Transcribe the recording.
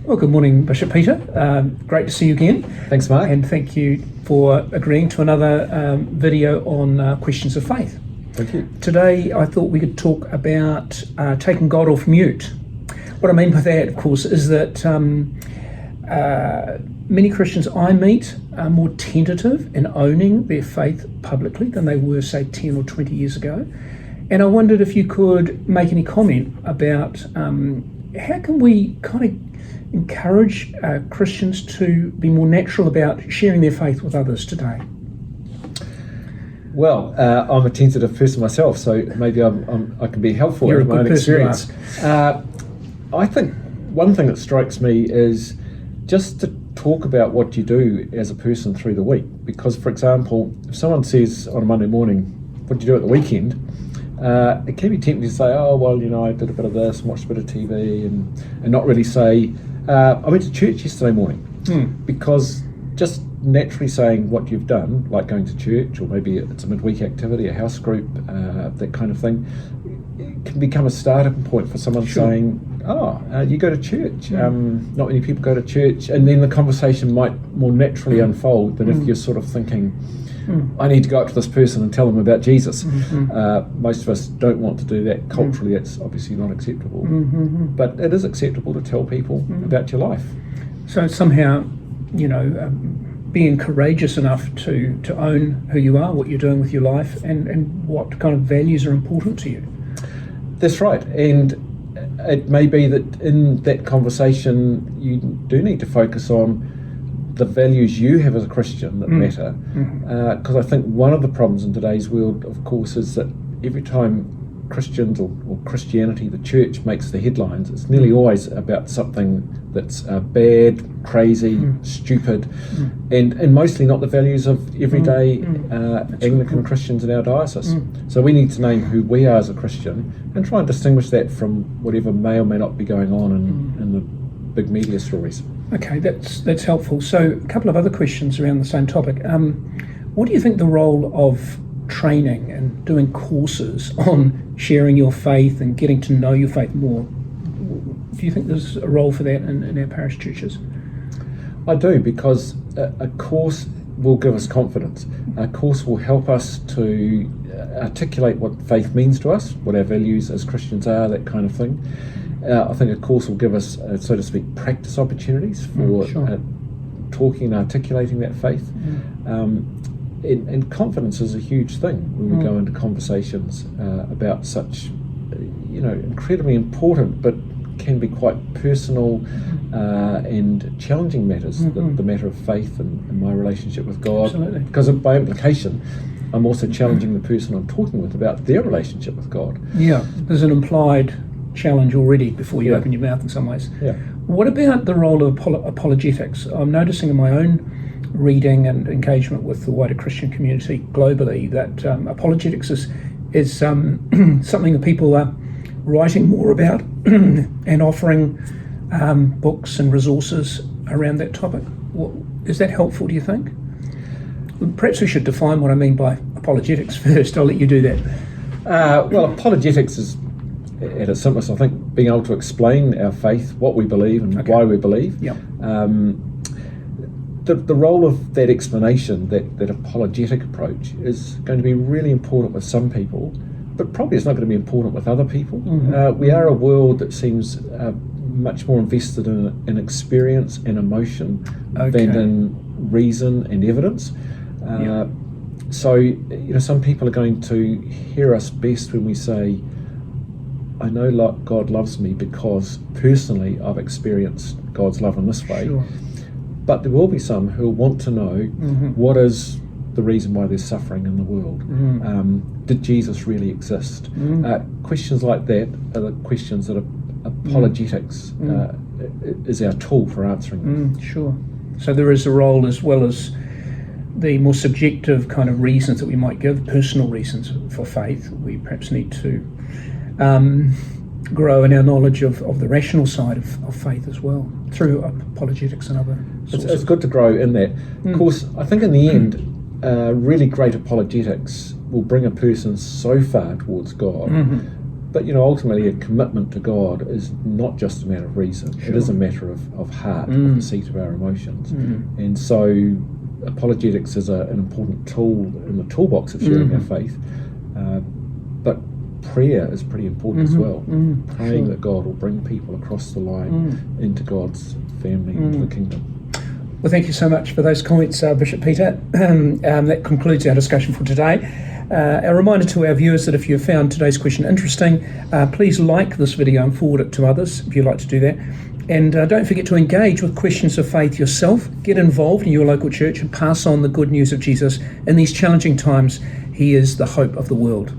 Well, good morning, Bishop Peter. Great to see you again. Thanks, Mark. And thank you for agreeing to another video on questions of faith. Thank you. Today, I thought we could talk about taking God off mute. What I mean by that, of course, is that many Christians I meet are more tentative in owning their faith publicly than they were, say, 10 or 20 years ago. And I wondered if you could make any comment about how can we kind of encourage Christians to be more natural about sharing their faith with others today? Well, I'm a tentative person myself, so maybe I can be helpful in my own experience. I think one thing that strikes me is just to talk about what you do as a person through the week. Because, for example, if someone says on a Monday morning, what do you do at the weekend? It can be tempting to say, oh, well, I did a bit of this, watched a bit of TV, and not really say, I went to church yesterday morning. Because just naturally saying what you've done, like going to church, or maybe it's a midweek activity, a house group, that kind of thing, it can become a starting point for someone saying, you go to church. Not many people go to church, and then the conversation might more naturally unfold than if you're sort of thinking, I need to go up to this person and tell them about Jesus. Most of us don't want to do that. Culturally, it's obviously not acceptable. But it is acceptable to tell people about your life. So somehow, being courageous enough to own who you are, what you're doing with your life, and what kind of values are important to you. That's right. And it may be that in that conversation, you do need to focus on the values you have as a Christian that matter. Because I think one of the problems in today's world, of course, is that every time Christians or Christianity, the church, makes the headlines, it's nearly always about something that's bad, crazy, stupid, and mostly not the values of everyday Anglican Christians in our diocese. So we need to name who we are as a Christian and try and distinguish that from whatever may or may not be going on in the big media stories. Okay, that's helpful. So a couple of other questions around the same topic. What do you think the role of training and doing courses on sharing your faith and getting to know your faith more, do you think there's a role for that in our parish churches? I do, because a course will give us confidence. A course will help us to articulate what faith means to us, what our values as Christians are, that kind of thing. I think a course will give us, so to speak, practice opportunities for talking and articulating that faith. And confidence is a huge thing when we go into conversations about such, incredibly important but can be quite personal and challenging matters. The matter of faith and my relationship with God. Absolutely. Because by implication, I'm also challenging the person I'm talking with about their relationship with God. Yeah, there's an implied challenge already before you open your mouth in some ways. Yeah. What about the role of apologetics? I'm noticing in my own reading and engagement with the wider Christian community globally that apologetics is something that people are writing more about and offering books and resources around that topic. Is that helpful, do you think? Perhaps we should define what I mean by apologetics first. I'll let you do that. Well, apologetics is, at its simplest, I think, being able to explain our faith, what we believe and why we believe. Yep. The role of that explanation, that apologetic approach, is going to be really important with some people, but probably it's not going to be important with other people. We are a world that seems much more invested in experience and emotion than in reason and evidence. So, some people are going to hear us best when we say, I know God loves me because personally I've experienced God's love in this way. Sure. But there will be some who want to know what is the reason why there's suffering in the world. Did Jesus really exist? Questions like that are the questions that apologetics is our tool for answering them. Sure. So there is a role, as well as the more subjective kind of reasons that we might give, personal reasons for faith. We perhaps need to grow in our knowledge of the rational side of faith as well, through apologetics and other sources. It's good to grow in that. Of course, I think in the end, really great apologetics will bring a person so far towards God But ultimately, a commitment to God is not just a matter of reason. Sure. It is a matter of heart, of the seat of our emotions. And so, apologetics is an important tool in the toolbox of sharing our faith. But prayer is pretty important as well. Praying that God will bring people across the line into God's family, into the kingdom. Well, thank you so much for those comments, Bishop Peter. That concludes our discussion for today. A reminder to our viewers that if you found today's question interesting, please like this video and forward it to others if you'd like to do that. And don't forget to engage with questions of faith yourself. Get involved in your local church and pass on the good news of Jesus. In these challenging times, he is the hope of the world.